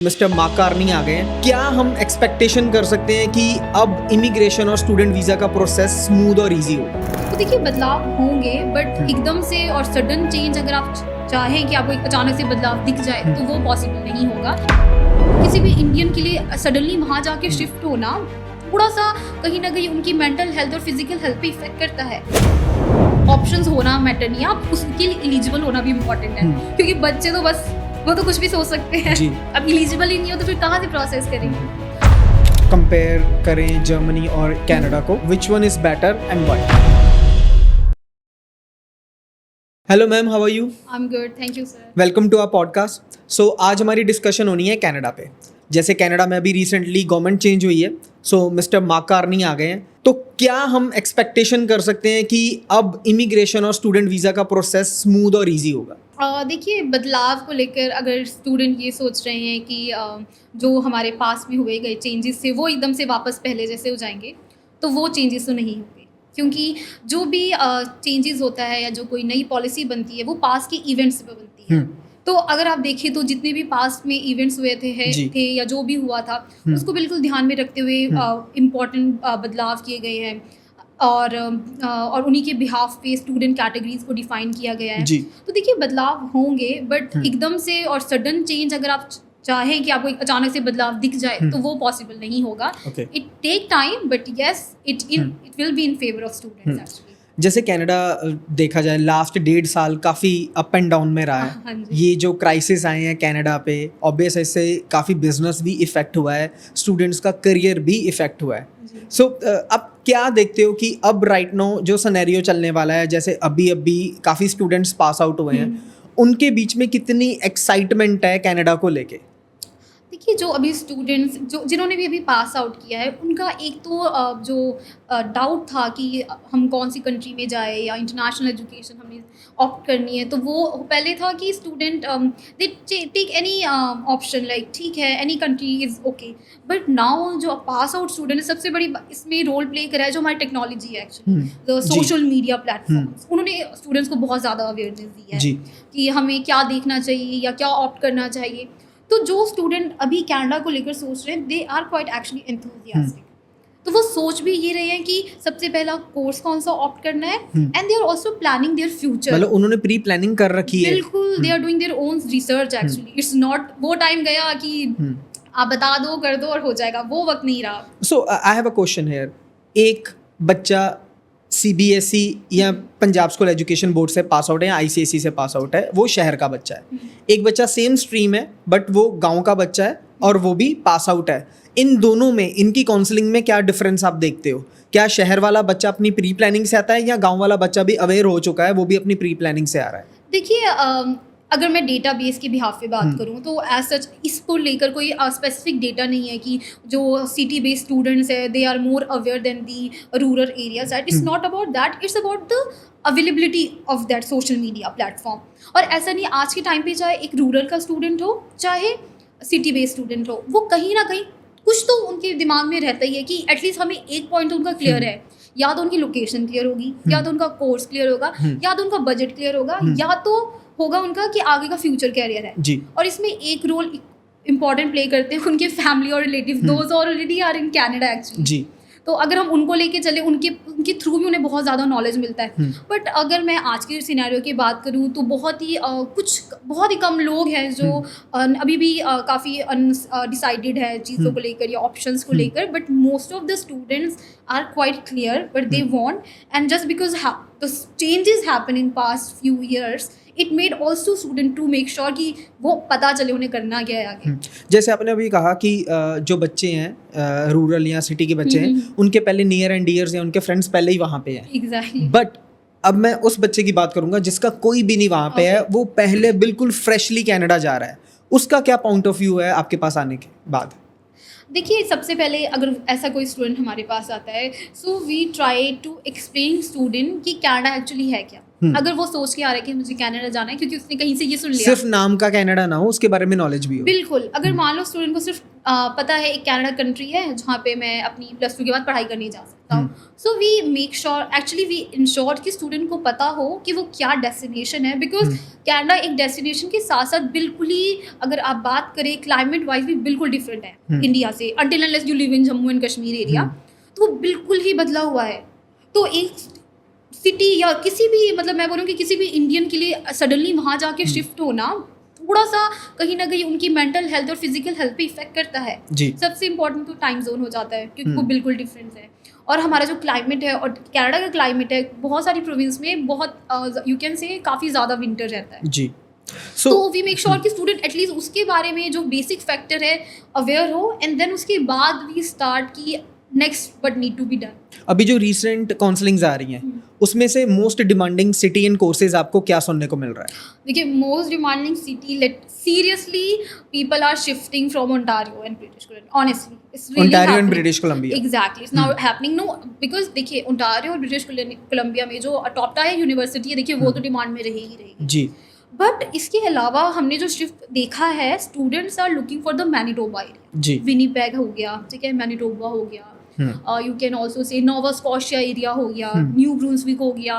Mister मार्कार्नी आ गए हैं। क्या हम एक्सपेक्टेशन कर सकते हैं कि अब इमिग्रेशन और स्टूडेंट वीज़ा का प्रोसेस स्मूथ और इजी हो? तो देखिए बदलाव होंगे बट एकदम से और सडन चेंज अगर आप चाहें कि आपको एक अचानक से बदलाव दिख जाए तो वो पॉसिबल नहीं होगा। किसी भी इंडियन के लिए सडनली वहाँ जाके शिफ्ट होना थोड़ा सा कहीं ना कहीं उनकी मेंटल हेल्थ और फिजिकल हेल्थ पे इफेक्ट करता है। ऑप्शंस होना मैटर नहीं है, आप उसके लिए एलिजिबल होना भी इम्पोर्टेंट है, क्योंकि बच्चे तो बस वो तो कुछ भी सोच सकते हैं। अब एलिजिबल ही नहीं हो तो फिर कहाँ से प्रोसेस करेंगे? कंपेयर करें जर्मनी और कनाडा को, which one is better and why? Hello ma'am, how are you? I am good, thank you sir. Welcome to our podcast. So आज हमारी डिस्कशन होनी है कनाडा पे। जैसे कनाडा में अभी रिसेंटली गवर्नमेंट चेंज हुई है, सो मिस्टर मार्कार्नी आ गए हैं। तो क्या हम एक्सपेक्टेशन कर सकते हैं कि अब इमिग्रेशन और स्टूडेंट वीज़ा का प्रोसेस स्मूथ और इजी होगा? देखिए बदलाव को लेकर अगर स्टूडेंट ये सोच रहे हैं कि जो हमारे पास में हुए गए चेंजेस थे वो एकदम से वापस पहले जैसे हो जाएंगे, तो वो चेंजेस तो नहीं होंगे, क्योंकि जो भी चेंजेस होता है या जो कोई नई पॉलिसी बनती है वो पास के इवेंट्स पे बनती है। तो अगर आप देखें तो जितने भी पास्ट में इवेंट्स हुए थे या जो भी हुआ था उसको बिल्कुल ध्यान में रखते हुए इम्पोर्टेंट बदलाव किए गए हैं और उन्हीं के बिहाफ पे स्टूडेंट कैटेगरीज को डिफाइन किया गया है। तो देखिए बदलाव होंगे बट एकदम से और सडन चेंज अगर आप चाहें कि आपको एक अचानक से बदलाव दिख जाए तो वो पॉसिबल नहीं होगा। It take time but yes it will be in favour of students actually. जैसे कनाडा देखा जाए लास्ट 1.5 साल काफ़ी अप एंड डाउन में रहा है। ये जो क्राइसिस आए हैं कनाडा पे, ऑब्वियस इससे काफ़ी बिजनेस भी इफ़ेक्ट हुआ है, स्टूडेंट्स का करियर भी इफ़ेक्ट हुआ है। सो अब क्या देखते हो कि अब राइट नाउ जो सिनेरियो चलने वाला है, जैसे अभी काफ़ी स्टूडेंट्स पास आउट हुए हैं, उनके बीच में कितनी एक्साइटमेंट है कनाडा को लेके? देखिए जो अभी स्टूडेंट्स जिन्होंने भी अभी पास आउट किया है उनका एक तो जो डाउट था कि हम कौन सी कंट्री में जाए या इंटरनेशनल एजुकेशन हमें ऑप्ट करनी है, तो वो पहले था कि student they take any option, like ठीक है any country is okay. But now जो पास आउट स्टूडेंट सबसे बड़ी इसमें रोल प्ले करा है जो हमारी टेक्नोलॉजी है actually, the social media platforms. उन्होंने स्टूडेंट्स को बहुत ज़्यादा अवेयरनेस दी है कि हमें क्या देखना चाहिए या क्या ऑप्ट करना चाहिए। तो जो स्टूडेंट अभी कनाडा को लेकर सोच रहे हैं they are quite actually enthusiastic. तो वो सोच भी ये रहे हैं कि सबसे पहला कोर्स कौन सा ऑप्ट करना है, and they are also planning their future. मतलब उन्होंने प्री प्लानिंग कर रखी है। बिल्कुल, they are doing their own research actually. It's not वो टाइम गया कि आप बता दो कर दो और हो जाएगा, वो वक्त नहीं रहा। So I have a question here. एक बच्चा CBSE या पंजाब स्कूल एजुकेशन बोर्ड से पास आउट है या ICSE से पास आउट है, वो शहर का बच्चा है। एक बच्चा सेम स्ट्रीम है बट वो गांव का बच्चा है और वो भी पास आउट है। इन दोनों में इनकी काउंसलिंग में क्या डिफरेंस आप देखते हो? क्या शहर वाला बच्चा अपनी प्री प्लानिंग से आता है या गांव वाला बच्चा भी अवेयर हो चुका है, वो भी अपनी प्री प्लानिंग से आ रहा है? देखिए अगर मैं डेटा बेस के बिहाफ पे बात करूँ तो एज सच इसको लेकर कोई स्पेसिफिक डेटा नहीं है कि जो सिटी बेस्ड स्टूडेंट्स है they are more aware than the rural areas. It's not about that, it's about the availability of that social media platform. और ऐसा नहीं, आज के टाइम पे चाहे एक रूरल का स्टूडेंट हो चाहे सिटी बेस्ड स्टूडेंट हो, वो कहीं ना कहीं कुछ तो उनके दिमाग में रहता ही है कि एटलीस्ट हमें एक पॉइंट तो उनका क्लियर है, या तो उनकी लोकेशन क्लियर होगी, या तो उनका कोर्स क्लियर होगा, या तो उनका बजट क्लियर होगा, या तो होगा उनका कि आगे का फ्यूचर कैरियर है। और इसमें एक रोल इम्पॉर्टेंट प्ले करते हैं उनके फैमिली और relatives, those already are in Canada actually. तो अगर हम उनको लेके चले उनके थ्रू भी उन्हें बहुत ज़्यादा नॉलेज मिलता है। बट अगर मैं आज के सिनेरियो की बात करूँ तो बहुत ही कम लोग हैं जो अभी भी काफ़ी अनडिसाइडेड है चीज़ों को लेकर या ऑप्शंस को लेकर। But most of the students are quite clear but they want, and just because the changes happen in past few years it made also student to make sure कि वो पता चले उन्हें करना क्या है आगे। जैसे आपने अभी कहा कि जो बच्चे हैं रूरल या सिटी के बच्चे हैं, उनके पहले नियर एंड डियर्स या उनके फ्रेंड्स पहले ही वहाँ पे हैं। एग्जैक्टली। बट अब मैं उस बच्चे की बात करूंगा जिसका कोई भी नहीं वहाँ पे है, वो पहले बिल्कुल फ्रेशली कनाडा जा रहा है, उसका क्या पॉइंट ऑफ व्यू है आपके पास आने के बाद? देखिए सबसे पहले अगर ऐसा कोई स्टूडेंट हमारे पास आता है, so we try to explain student कि कनाडा एक्चुअली है क्या। अगर वो सोच के आ रहा है कि मुझे कनाडा जाना है क्योंकि उसने कहीं से ये सुन लिया, सिर्फ नाम का कनाडा ना हो, उसके बारे में नॉलेज भी हो। बिल्कुल, अगर मान लो स्टूडेंट को सिर्फ पता है एक कनाडा कंट्री है जहाँ पे मैं अपनी +2 के बाद पढ़ाई करने जा सकता हूँ, so we make sure, actually we ensure कि स्टूडेंट को पता हो कि वो क्या डेस्टिनेशन है, बिकॉज कनाडा एक डेस्टिनेशन के साथ साथ बिल्कुल ही, अगर आप बात करें क्लाइमेट वाइज भी बिल्कुल डिफरेंट है इंडिया से, until unless you live in Jammu and Kashmir area, तो वो बिल्कुल ही बदला हुआ है। तो एक सिटी या किसी भी, मतलब मैं बोलूँ कि किसी भी इंडियन के लिए सडनली वहाँ जाके शिफ्ट होना थोड़ा सा कहीं ना कहीं उनकी मेंटल हेल्थ और फिजिकल हेल्थ पे इफेक्ट करता है। सबसे इम्पोर्टेंट तो टाइम जोन हो जाता है क्योंकि वो बिल्कुल डिफरेंस है, और हमारा जो क्लाइमेट है और कनाडा का क्लाइमेट है, बहुत सारी प्रोविंस में बहुत यू कैन से काफ़ी ज़्यादा विंटर रहता है जी। तो वी मेक श्योर कि स्टूडेंट एटलीस्ट उसके बारे में जो बेसिक फैक्टर है अवेयर हो, एंड देन उसके बाद वी स्टार्ट की next but need to be done. अभी जो रिसेंट काउंसलिंग्स आ रही हैं उसमें से most demanding city and courses आपको क्या सुनने को मिल रहा है? देखिए, most demanding city, seriously people are shifting from Ontario and British Columbia, honestly it's really Ontario and British Columbia, exactly, it's now happening. No, because देखिए ओंटारियो और ब्रिटिश कोलंबिया में जो टॉप टायर यूनिवर्सिटी है, देखिए वो तो demand में रहेगी जी, बट इसके अलावा हमने जो शिफ्ट देखा है, students are looking for the Manitoba area ji, Winnipeg हो गया, ठीक है, मैनिटोबा हो गया, you can also say Nova Scotia area हो गया, न्यू ब्रुंसविक हो गया,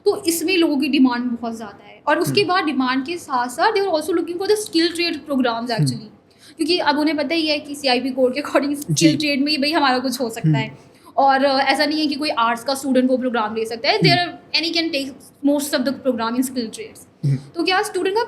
तो इसमें लोगों की डिमांड बहुत ज़्यादा है। और उसके बाद डिमांड के साथ साथ they are also looking for the skill trade programs actually, क्योंकि अब उन्हें पता ही है कि CIP कोड के अकॉर्डिंग स्किल ट्रेड में ही भाई हमारा कुछ हो सकता है, और ऐसा नहीं है कि कोई आर्ट्स का स्टूडेंट वो प्रोग्राम ले सकता है, there any can take most of the program in skill trades. तो क्या स्टूडेंट का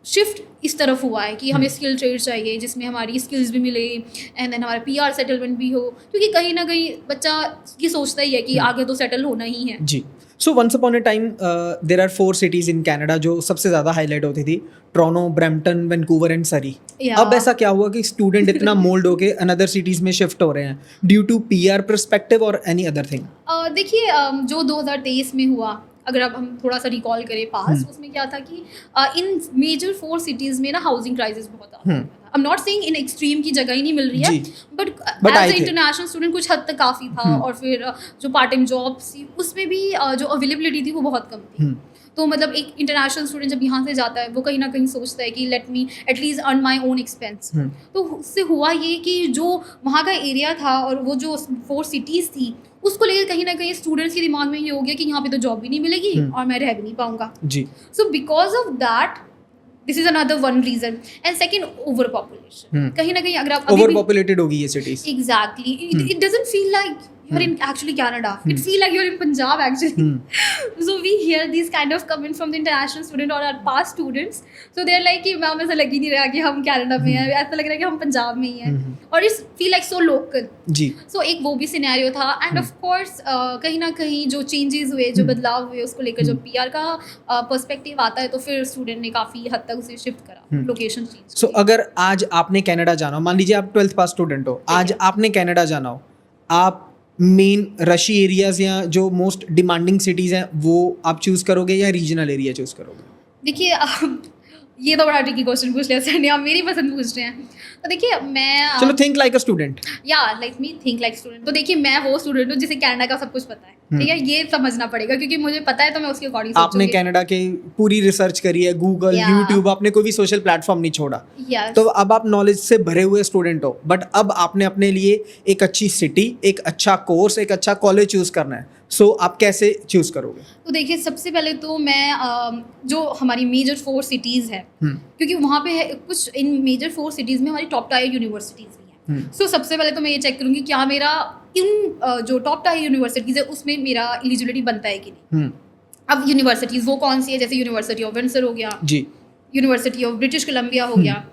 शिफ्ट इस तरफ हुआ है कि हमें स्किल ट्रेड चाहिए जिसमें हमारी स्किल्स भी मिले एंड देन हमारा PR सेटलमेंट भी हो, क्योंकि कहीं ना कहीं बच्चा ये सोचता ही है कि आगे तो सेटल होना ही है। जी। So once upon a time there are 4 cities in Canada जो सबसे ज़्यादा हाईलाइट होती थी, टोरंटो, ब्रैम्पटन, वैंकूवर एंड सरी। अब ऐसा क्या हुआ कि स्टूडेंट इतना मोल्ड होके अनदर सिटीज में शिफ्ट हो रहे हैं ड्यू टू PR पर्सपेक्टिव और एनी अदर थिंग? देखिए, जो 2023 में हुआ, अगर अब हम थोड़ा सा रिकॉल करें पास, उसमें क्या था कि इन मेजर 4 सिटीज़ में ना हाउसिंग क्राइसिस बहुत ज़्यादा था। I am not saying in extreme की जगह ही नहीं मिल रही है, but as a international student कुछ हद तक काफ़ी था, और फिर जो पार्ट टाइम जॉब्स थी उसमें भी जो अवेलेबिलिटी थी वो बहुत कम थी। तो मतलब एक इंटरनेशनल स्टूडेंट जब यहाँ से जाता है वो कहीं ना कहीं सोचता है कि let me at least earn my own expense. तो उससे हुआ ये कि जो वहाँ का एरिया था और वो जो 4 सिटीज़ थी उसको लेकर कहीं ना कहीं स्टूडेंट्स के दिमाग में ये हो गया कि यहाँ पे तो जॉब भी नहीं मिलेगी और मैं रह भी नहीं पाऊंगा जी। So because of that this is another one reason, and second over population. कहीं ना कहीं अगर आप ओवर पॉपुलेटेड होगी ये cities, exactly, it doesn't feel like you're in actually Canada, it feel like you're in Punjab actually. So we hear these kind of comment from the international student or our past students, so they're like कि ma'am ऐसा लग ही नहीं रहा कि हम Canada में हैं, ऐसा लग रहा है कि हम पंजाब में ही हैं, और it's feel like so local जी। सो एक वो भी सिनेरियो था, एंड ऑफ कोर्स कहीं ना कहीं जो चेंजेस हुए, जो बदलाव हुए, उसको लेकर जब PR का पर्सपेक्टिव आता है तो फिर स्टूडेंट ने काफ़ी हद तक उसे शिफ्ट करा, लोकेशन चेंज। सो अगर आज आपने कनाडा जाना हो, मान लीजिए आप 12th पास स्टूडेंट हो, आज आपने कनाडा जाना हो, आप मेन रशी एरियाज या जो मोस्ट डिमांडिंग सिटीज़ हैं वो आप चूज़ करोगे या रीजनल एरिया चूज़ करोगे? देखिए, ये तो बड़ा ट्रिकी क्वेश्चन पूछ लिया सर ने, आप मेरी पसंद पूछ रहे हैं। तो देखिए, मैं चलो थिंक लाइक अ स्टूडेंट, या like me think like student. तो देखिए, मैं वो स्टूडेंट हूँ जिसे कनाडा का सब कुछ पता है, ठीक है, ये समझना पड़ेगा क्योंकि मुझे पता है तो मैं उसके अकॉर्डिंग आपने कनाडा के पूरी रिसर्च करी है, गूगल, यूट्यूब, आपने कोई भी सोशल प्लेटफॉर्म नहीं छोड़ा। तो अब आप नॉलेज से भरे हुए स्टूडेंट हो, बट अब आपने अपने लिए एक अच्छी सिटी, एक अच्छा कोर्स, एक अच्छा कॉलेज चूज करना है, सो आप कैसे चूज करोगे? तो देखिए, सबसे पहले तो मैं जो हमारी मेजर 4 सिटीज़ है, क्योंकि वहाँ पे है कुछ, इन मेजर 4 सिटीज़ में हमारी टॉप टायर यूनिवर्सिटीज़ भी हैं। सो सबसे पहले तो मैं ये चेक करूँगी क्या मेरा इन जो टॉप टायर यूनिवर्सिटीज़ है उसमें मेरा एलिजिबिलिटी बनता है कि नहीं। अब यूनिवर्सिटीज़ वो कौन सी है, जैसे यूनिवर्सिटी ऑफ विंडसर हो गया जी, यूनिवर्सिटी ऑफ ब्रिटिश कोलंबिया हो गया।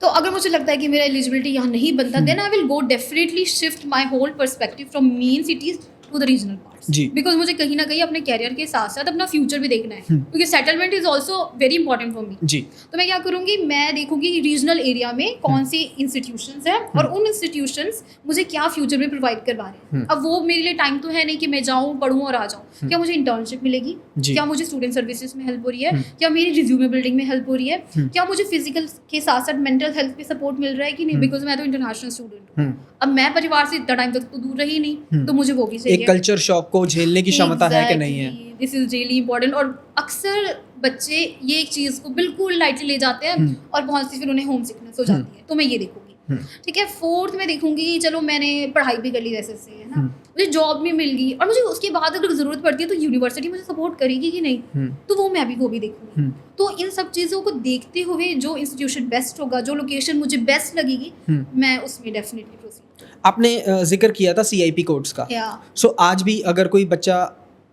तो अगर मुझे लगता है कि मेरा एलिजिबिलिटी यहाँ नहीं बनता, then I will go definitely shift my whole perspective from main cities to the regional parts ji, because मुझे कहीं ना कहीं अपने कैरियर के साथ साथ अपना फ्यूचर भी देखना है, क्योंकि settlement is also very important for me जी। तो मैं क्या करूँगी, मैं देखूंगी रीजनल एरिया में कौन सी इंस्टीट्यूशंस हैं और उन इंस्टीट्यूशंस मुझे क्या फ्यूचर में प्रोवाइड करवा रहे हैं। अब वो मेरे लिए टाइम तो है नहीं कि मैं जाऊँ पढ़ूँ और आ जाऊँ, क्या मुझे इंटर्नशिप मिलेगी, क्या मुझे स्टूडेंट सर्विसेज में हेल्प हो रही है, क्या मेरी रिज्यूमे बिल्डिंग में हेल्प हो रही है, क्या मुझे फिजिकल के साथ साथ मेंटल हेल्थ पे सपोर्ट मिल रहा है कि नहीं, बिकॉज मैं तो इंटरनेशनल स्टूडेंट हूँ। अब मैं परिवार से इतना टाइम तक तो दूर रही नहीं, तो मुझे वो भी चाहिए। है। कल्चर शॉक को झेलने की क्षमता है कि नहीं है। This is really important. और अक्सर बच्चे ये एक चीज़ को बिल्कुल लाइटली ले जाते हैं और पहुंचते फिर उन्हें होम सिकनेस हो जाती है। तो मैं ये देखूंगी। ठीक है, फोर्थ में देखूंगी, चलो मैंने पढ़ाई भी कर ली जैसे से, है ना, मुझे जॉब भी मिल गई और मुझे उसके बाद अगर ज़रूरत पड़ती है तो यूनिवर्सिटी मुझे सपोर्ट करेगी कि नहीं, तो वो भी देखूंगी। तो इन सब चीज़ों को देखते हुए जो इंस्टीट्यूशन बेस्ट होगा, जो लोकेशन मुझे बेस्ट लगेगी, मैं उसमें डेफिनेटली प्रोसीड। आपने जिक्र किया था CIP कोड्स का। सो आज भी अगर कोई बच्चा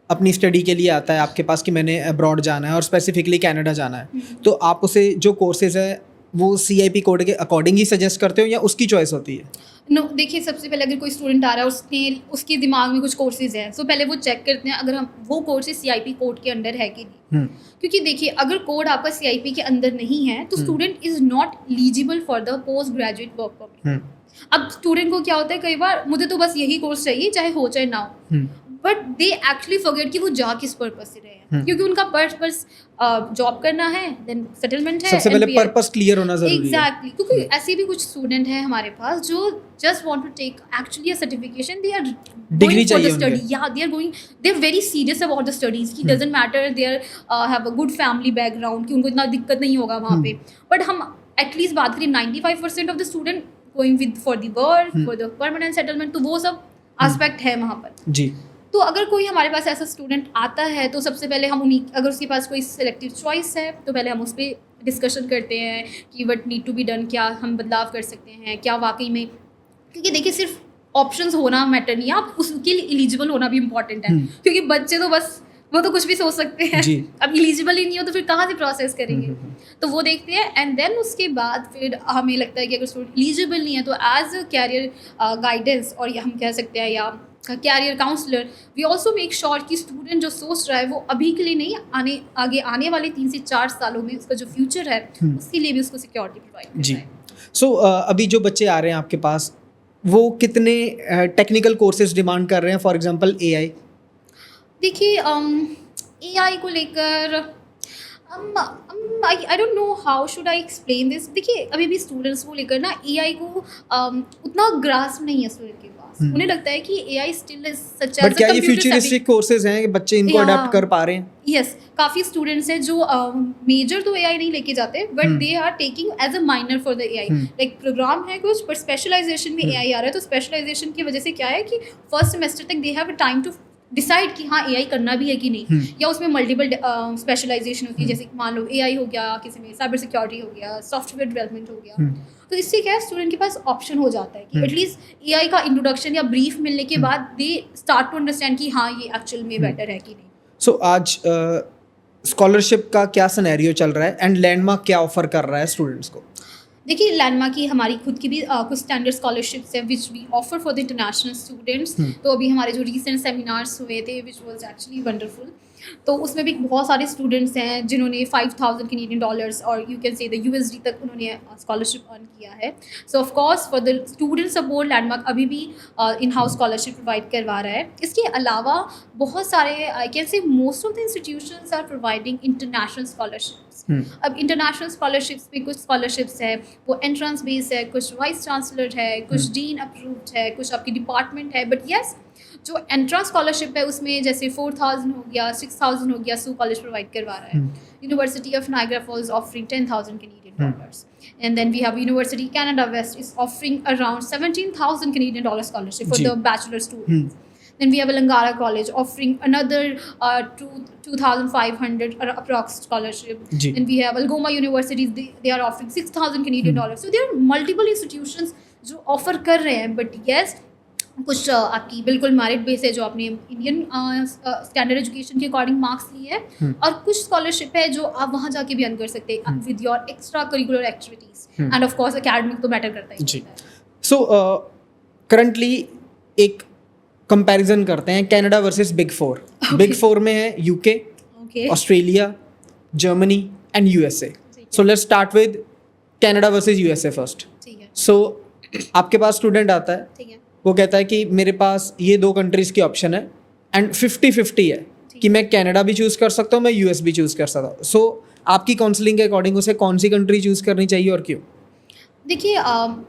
अपनी स्टडी के लिए आता है आपके पास कि मैंने अब्रॉड जाना है और स्पेसिफिकली कनाडा जाना है, तो आप उसे जो कोर्सेज है वो CIP कोड के अकॉर्डिंग ही सजेस्ट करते हो या उसकी चॉइस होती है? नो, देखिए, सबसे पहले अगर कोई स्टूडेंट आ रहा है, उसके दिमाग में कुछ कोर्सेज हैं, तो पहले वो चेक करते हैं अगर हम वो कोर्सेज CIP कोड के अंडर है कि नहीं। क्योंकि देखिए, अगर कोड आपका CIP के अंदर नहीं है तो student is not eligible for the post graduate work permit. अब स्टूडेंट को क्या होता है, कई बार मुझे तो बस यही कोर्स चाहिए चाहे हो चाहे ना हो, बट दे एक्चुअली फॉरगेट कि वो जा किस पर्पस से रहे हैं। क्योंकि उनका पर्पस जॉब करना है, देन सेटलमेंट है, सबसे पहले पर्पस क्लियर होना जरूरी है। एग्जैक्टली। क्योंकि ऐसे भी कुछ स्टूडेंट हैं हमारे पास जो just want to take actually a certification, they are degree चाहिए स्टडी, या they are very serious about the studies की doesn't matter they are have a good family background, कि उनको इतना दिक्कत नहीं होगा वहाँ पे। बट हम एटलीस्ट बात करें 95% of the student going with for the work, for the permanent settlement, तो वो सब एस्पेक्ट है वहाँ पर जी। तो अगर कोई हमारे पास ऐसा स्टूडेंट आता है तो सबसे पहले हम उन्हीं, अगर उसके पास कोई सिलेक्टिव चॉइस है तो पहले हम उस पर डिस्कशन करते हैं कि what need to be done, क्या हम बदलाव कर सकते हैं, क्या वाकई में, क्योंकि देखिए सिर्फ ऑप्शंस होना मैटर नहीं है, आप उसके लिए एलिजिबल होना भी इम्पॉर्टेंट है। क्योंकि बच्चे तो बस वो तो कुछ भी सोच सकते हैं, अब एलिजिबल ही नहीं हो तो फिर कहाँ से प्रोसेस करेंगे। तो वो देखते हैं एंड देन उसके बाद फिर हमें लगता है कि अगर स्टूडेंट एलिजिबल नहीं है तो एज अ कैरियर गाइडेंस और हम कह सकते हैं या career counsellor, we also make sure कि स्टूडेंट जो सोच रहा है वो अभी के लिए नहीं, आगे आने वाले 3 से 4 सालों में उसका जो फ्यूचर है उसके लिए भी उसको सिक्योरिटी प्रोवाइड जी। सो अभी जो बच्चे आ रहे हैं आपके पास वो कितने टेक्निकल कोर्सेज डिमांड कर रहे हैं? For example AI। देखिए AI को लेकर I don't know how should I explain this. देखिए अभी भी स्टूडेंट्स को लेकर ना AI को उतना ग्रास्प नहीं है स्टूडेंट के पास। उन्हें लगता है कि AI still is such edge but क्या ये फ्यूचरिस्टिक कोर्सेज हैं कि बच्चे इनको अडॉप्ट कर पा रहे हैं? यस, काफ़ी स्टूडेंट्स हैं जो मेजर तो AI नहीं लेके जाते but they are taking as a minor for the AI। Like program है कुछ पर स्पेशलाइजेशन में AI आ रहा है, तो स्पेशलाइजेशन की वजह से क्या है कि फर्स्ट सेमेस्टर तक they have time to decide कि हाँ AI करना भी है कि नहीं, या उसमें मल्टीपल स्पेशलाइजेशन होती है, जैसे मान लो AI हो गया, किसी में साइबर सिक्योरिटी हो गया, सॉफ्टवेयर डेवलपमेंट हो गया। तो इससे क्या है स्टूडेंट के पास ऑप्शन हो जाता है कि एटलीस्ट AI का इंट्रोडक्शन या ब्रीफ मिलने के बाद दे स्टार्ट टू अंडरस्टैंड कि हाँ ये एक्चुअल में बेटर है कि नहीं। सो आज स्कॉलरशिप का क्या सिनेरियो चल रहा है एंड लैंडमार्क क्या ऑफर कर रहा है स्टूडेंट्स को? देखिए लैंडमार्क की हमारी खुद की भी कुछ स्टैंडर्ड स्कॉलरशिप्स है which we offer for the international students. तो अभी हमारे जो रिसेंट सेमिनार्स हुए थे विच वाज एक्चुअली वंडरफुल, तो उसमें भी बहुत सारे स्टूडेंट्स हैं जिन्होंने $5,000 कैनेडियन डॉलर्स और you can say the USD तक उन्होंने स्कॉलरशिप अर्न किया है। सो of course for the student support landmark अभी भी इन हाउस स्कॉलरशिप प्रोवाइड करवा रहा है। इसके अलावा बहुत सारे I can say most of the institutions are providing international scholarships. अब इंटरनेशनल स्कॉलरशिप्स में कुछ स्कॉलरशिप्स है वो एंट्रेंस बेस है, कुछ वाइस चांसलर है, कुछ डीन अप्रूव्ड है, कुछ आपकी डिपार्टमेंट है। बट येस जो एंट्रेंस स्कॉलरशिप है उसमें जैसे 4,000 हो गया, 6,000 हो गया, सू कॉलेज प्रोवाइड करवा रहा है। University of Niagara Falls offering $10,000 Canadian dollars, and then we have university Canada West is offering around $17,000 Canadian dollar scholarship for the bachelor students. Then we have Langara College offering another 2,500 approx scholarship. Then we have Algoma University, they are offering $6,000 Canadian dollars. So there are multiple institutions जो offer कर रहे हैं, but yes कुछ आपकी बिल्कुल merit base है जो आपने इंडियन स्टैंडर्ड एजुकेशन के अकॉर्डिंग मार्क्स लिए हैं, और कुछ स्कॉलरशिप है जो आप वहाँ जाके भी अर्न कर सकते हैं with your extracurricular activities, and of course academic तो मैटर करता ही है। सो करंटली एक कंपैरिजन करते हैं Canada versus big four. Big four में है UK, Australia, Germany and USA। So let's start with Canada versus USA first. So आपके पास स्टूडेंट आता है, वो कहता है कि मेरे पास ये 2 कंट्रीज़ की ऑप्शन है एंड 50-50 है कि मैं कनाडा भी चूज़ कर सकता हूँ, मैं US भी चूज़ कर सकता हूँ। सो आपकी काउंसलिंग के अकॉर्डिंग उसे कौन सी कंट्री चूज़ करनी चाहिए और क्यों? देखिए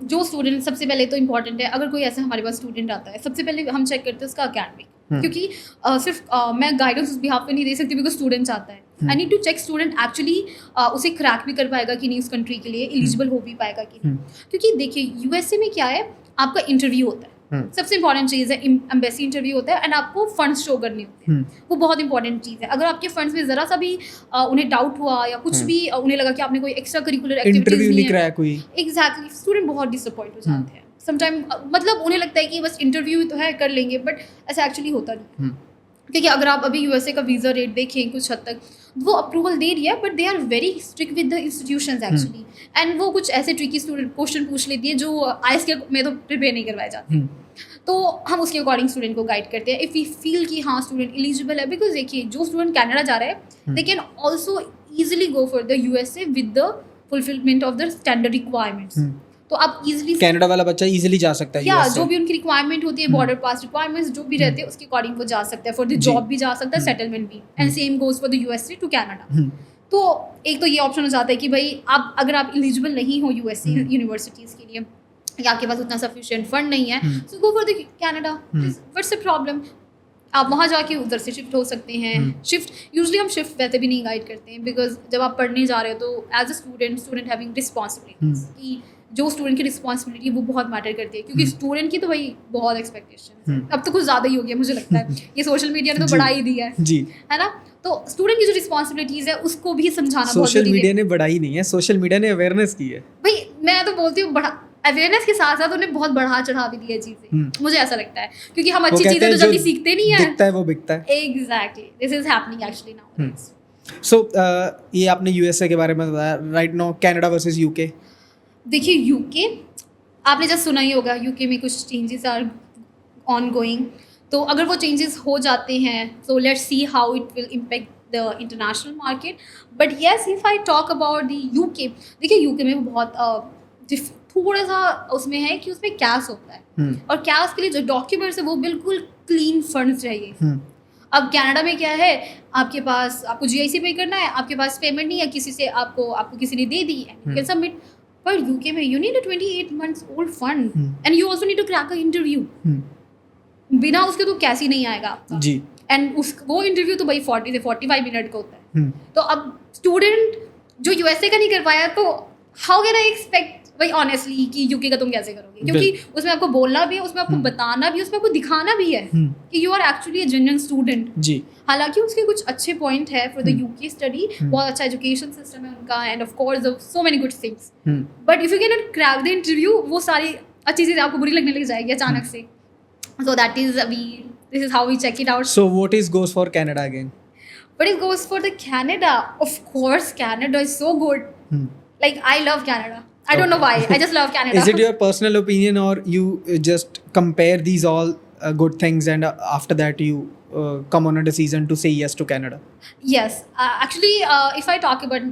जो स्टूडेंट सबसे पहले तो इम्पॉर्टेंट है, अगर कोई ऐसा हमारे पास स्टूडेंट आता है सबसे पहले हम चेक करते हैं उसका अकेडमिक, क्योंकि सिर्फ मैं गाइडेंस उस बिहाफ पे नहीं दे सकती बिकॉज स्टूडेंट चाहता है। I need to check student actually उसे क्रैक भी कर पाएगा कि नहीं, उस कंट्री के लिए एलिजिबल हो भी पाएगा कि नहीं। क्योंकि देखिए यूएसए में क्या है, आपका इंटरव्यू होता है, सबसे इंपॉर्टेंट चीज़ है, एम्बेसी इंटरव्यू होता है एंड आपको फंड्स शो करने होते हैं, वो बहुत इंपॉर्टेंट चीज़ है। अगर आपके फंड्स में ज़रा सा भी उन्हें डाउट हुआ या कुछ भी उन्हें लगा कि आपने कोई एक्स्ट्रा करिकुलर एक्टिविटीज नहीं क्रैक हुई, एग्जैक्टली स्टूडेंट बहुत डिसअपॉइंट हो जाते हैं समटाइम। मतलब उन्हें लगता है कि बस इंटरव्यू तो है, कर लेंगे, बट ऐसा एक्चुअली होता नहीं। क्योंकि अगर आप अभी यूएसए का वीज़ा रेट देखें कुछ हद तक वो अप्रूवल दे रही है, but they are very strict with the institutions actually, and वो कुछ ऐसे ट्रिकी क्वेश्चन पूछ लेती है जो आईएएस के में तो प्रिपेयर नहीं करवाए जाते। तो हम उसके अकॉर्डिंग स्टूडेंट को गाइड करते हैं इफ़ वी फील कि हाँ स्टूडेंट एलिजिबल है। बिकॉज देखिए जो स्टूडेंट कनाडा जा रहा है they can also easily go for the USA with the fulfilment of the standard requirements. तो आप इजीली कनाडा वाला बच्चा इजीली जा सकता है, या जो भी उनकी रिक्वायरमेंट होती है, बॉर्डर पास रिक्वायरमेंट्स जो भी रहते हैं उसके अकॉर्डिंग वो जा सकता है, फॉर द जॉब भी जा सकता है, सेटलमेंट भी, and same goes for the USA to Canada. तो एक तो ये ऑप्शन हो जाता है कि भाई आप अगर आप एलिजिबल नहीं हो यूएसए यूनिवर्सिटीज़ के लिए या आपके पास उतना सफिशिएंट फंड नहीं है, so go for the Canada, what's the problem. आप वहाँ जाके उधर से शिफ्ट हो सकते हैं। शिफ्ट यूजुअली हम शिफ्ट वैसे भी नहीं गाइड करते हैं, बिकॉज जब आप पढ़ने जा रहे हो तो as a student having responsibilities की जो स्टूडेंट की रिस्पॉन्सिबिलिटी वो बहुत मैटर करती है, क्योंकि स्टूडेंट की तो भाई बहुत एक्सपेक्टेशन है, अब तो कुछ ज़्यादा ही हो गया मुझे लगता है, ये सोशल मीडिया ने तो बढ़ा ही दिया है ना। तो स्टूडेंट की जो रिस्पॉन्सिबिलिटीज़ है उसको भी समझाना बहुत सोशल मीडिया ने बढ़ाई नहीं है, सोशल मीडिया ने अवेयरनेस की है। भाई मैं तो बोलती हूँ बढ़ा, अवेयरनेस के साथ साथ उन्हें बहुत बढ़ा चढ़ा भी दिया चीज़ें, मुझे ऐसा लगता है, क्योंकि हम अच्छी चीज़ें तो जल्दी सीखते नहीं है, दिखता है वो बिकता है। Exactly, this is happening actually now. So ये आपने यूएसए के बारे में बताया, right now Canada versus UK. देखिए यूके आपने जस्ट सुना ही होगा, यूके में कुछ चेंजेस आर ऑन गोइंग, तो अगर वो चेंजेस हो जाते हैं so let's see how it will impact the international market. But yes if I talk about the UK, देखिए यूके में बहुत थोड़ा सा उसमें है कि उसमें कैश होता है, और कैश के लिए जो डॉक्यूमेंट्स है वो बिल्कुल क्लीन फंड्स चाहिए। अब कनाडा में क्या है, आपके पास आपको जीआईसी पे करना है, आपके पास पेमेंट नहीं है किसी से, आपको किसी ने दे दी एंड कैन सबमिट। पर यूके में you need a 28 months old fund and you also need to crack a interview, बिना उसके तो कैसे ही नहीं आएगा आपका जी। एंड वो इंटरव्यू तो भाई 40 से 45 मिनट का होता है। तो अब स्टूडेंट जो यूएसए का नहीं कर पाया, तो हाउ कैन आई एक्सपेक्ट भाई ऑनेस्टली कि यूके का तुम कैसे करोगे, क्योंकि उसमें आपको बोलना भी है, उसमें आपको बताना भी है, उसमें आपको दिखाना भी है कि you are actually a genuine student जी। हालांकि उसके कुछ अच्छे पॉइंट है फॉर द यूके स्टडी, बहुत अच्छा एजुकेशन सिस्टम है उनका, and of course so many good things, but if you can not crack the interview वो सारी अच्छी चीज़ें आपको बुरी लगने लग जाएगी अचानक से। So that is this is how we check it out. So what is goes for Canada again? What is goes for the Canada? Of course, Canada is so good. Like I love Canada. I don't know why. I just love Canada. Is it your personal opinion, or you just compare these all good things and after that you come on a decision to say yes to Canada? Yes, actually, if I talk about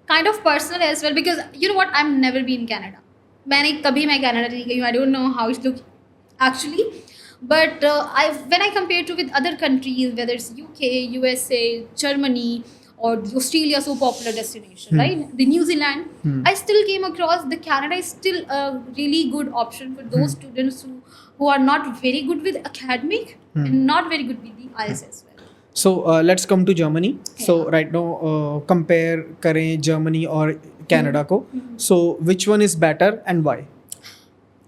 kind of personal as well, because you know what, I've never been in Canada. मैं Canada नहीं गई हूँ. I don't know how it looks actually. But when I compare to with other countries, whether it's UK, USA, Germany, or Australia, so popular destination, right? The New Zealand, I still came across the Canada is still a really good option for those students who are not very good with academic and not very good with the IELTS as well. So let's come to Germany. Yeah. So right now compare करें Germany और Canada को. So which one is better and why?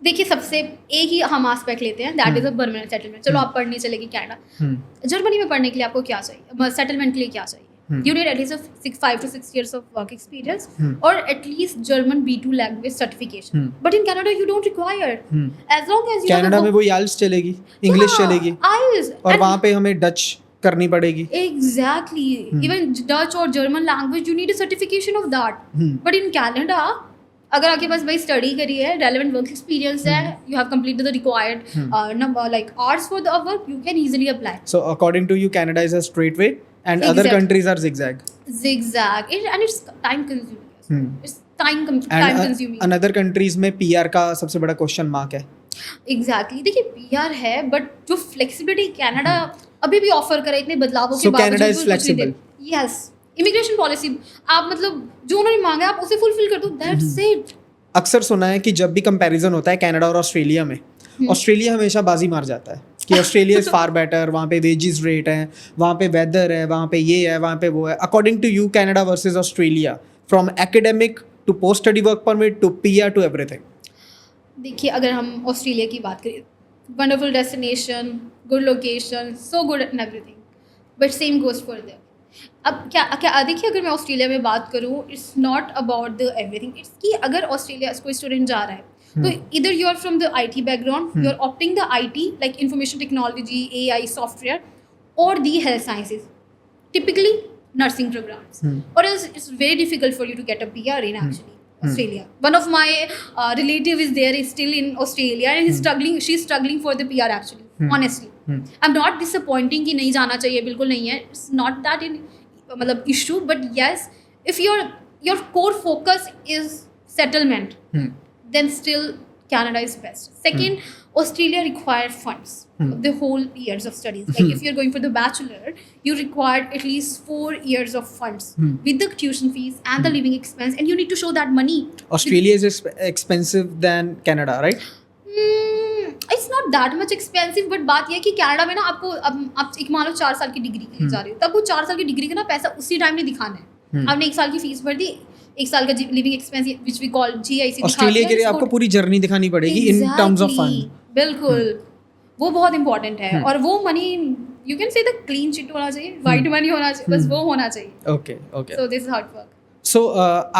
देखिए सबसे एक ही हम aspect लेते हैं, that is a permanent settlement. चलो आप पढ़ने चलेगी कनाडा, जर्मनी में पढ़ने के लिए आपको क्या चाहिए, सेटलमेंट के लिए क्या चाहिए? You need at least 5 to 6 years of work experience और at least German B2 language certification. But in Canada you don't require, as long as Canada में वो IELTS चलेगी, इंग्लिश चलेगी, और वहाँ पे हमें डच करनी पड़ेगी। एग्जैक्टली, इवन डच और German language you need a certification of that. But in Canada अगर आपके पास भाई स्टडी करी है, रेलेवेंट वर्क एक्सपीरियंस है, you have completed the required number like hours for the work, you can easily apply. So according to you Canada is a straight way and other countries are zigzag and it's time consuming. It's time consuming. Another countries में PR का सबसे बड़ा question mark है। Exactly, देखिए PR है, but जो flexibility Canada अभी भी ऑफर करे इतने बदलावों के बावजूद, Canada is flexible. Yes, immigration policy आप मतलब जो उन्होंने मांगा आप उसे फुलफिल कर दो, दैट्स इट। अक्सर सुना है कि जब भी कंपैरिजन होता है कनाडा और ऑस्ट्रेलिया में, ऑस्ट्रेलिया हमेशा बाजी मार जाता है। कि ऑस्ट्रेलिया इज़ फार बेटर, वहाँ पे वेजेस रेट हैं, वहाँ पे वेदर है, वहाँ पे ये है, वहाँ पे वो है. According to you, Canada versus Australia, from academic to post study work permit to PR to everything. देखिए, अगर हम ऑस्ट्रेलिया की बात करें, wonderful destination, good location, so good and everything, but same goes for there. अब क्या देखिए, अगर मैं ऑस्ट्रेलिया में बात करूँ, it's not about the everything. It's कि अगर ऑस्ट्रेलिया कोई स्टूडेंट जा रहा है तो इधर you are from the IT background, you are opting the IT like information technology, AI, software, और the health sciences, typically nursing programs, or else it's very difficult for you to get a PR in actually Australia. One of my relative is there, is still in Australia and he's struggling, she's struggling for the PR actually, honestly. I'm not disappointing कि नहीं जाना चाहिए, बिल्कुल नहीं है, it's not that in मतलब issue, but yes, if your core focus is settlement, then still Canada is best. Second, Australia require funds the whole years of studies. Like if you're going for the bachelor, you require at least 4 years of funds with the tuition fees and the living expense, and you need to show that money. Australia is expensive than Canada, right? It's not that much expensive, but बात ये है कि Canada में ना आपको, अब आप एक मान लो 4 साल की डिग्री के लिए जा रहे हो, तब वो 4 साल की डिग्री का ना पैसा उसी टाइम नहीं दिखाना है. आपने 1 साल की फीस भर दी, 1 साल का living expense which we call GIC, Australia के लिए आपको पूरी जर्नी दिखानी पड़ेगी इन टर्म्स ऑफ फंड. बिल्कुल, वो बहुत इंपॉर्टेंट है. और वो money, you can say the clean chit होना चाहिए, वाइट मनी होना चाहिए, बस वो होना चाहिए. Okay okay. So this is how it work. So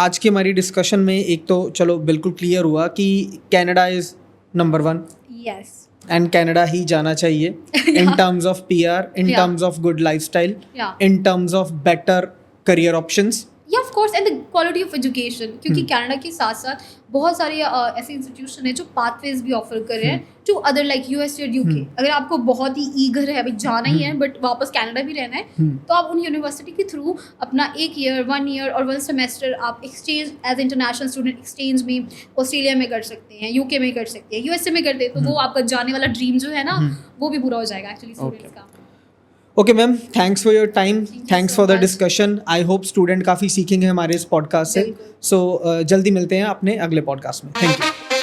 आज की हमारी डिस्कशन में एक तो चलो बिल्कुल क्लियर हुआ कि Canada is number 1 yes, and Canada ही जाना चाहिए in terms of PR, in terms of good lifestyle, in terms of better career options. या of course, and the quality of education, क्योंकि कनाडा के साथ साथ बहुत सारे ऐसे इंस्टीट्यूशन है जो पाथवेज भी ऑफर कर रहे हैं टू अदर लाइक US और UK. अगर आपको बहुत ही ईगर है, अभी जाना ही है बट वापस कनाडा भी रहना है, तो आप उन यूनिवर्सिटी के थ्रू अपना 1 ईयर, 1 ईयर और 1 सेमेस्टर आप exchange as international student exchange में ऑस्ट्रेलिया में कर सकते हैं, UK में कर सकते हैं, USA में करते हैं, तो वो आपका जाने वाला ड्रीम जो है ना, वो भी पूरा हो जाएगा एक्चुअली स्टूडेंट्स का. Okay ma'am, thanks for your time, thanks so for the much. Discussion. I hope student काफ़ी सीखेंगे हमारे इस पॉडकास्ट से. सो जल्दी मिलते हैं अपने अगले पॉडकास्ट में. Thank you.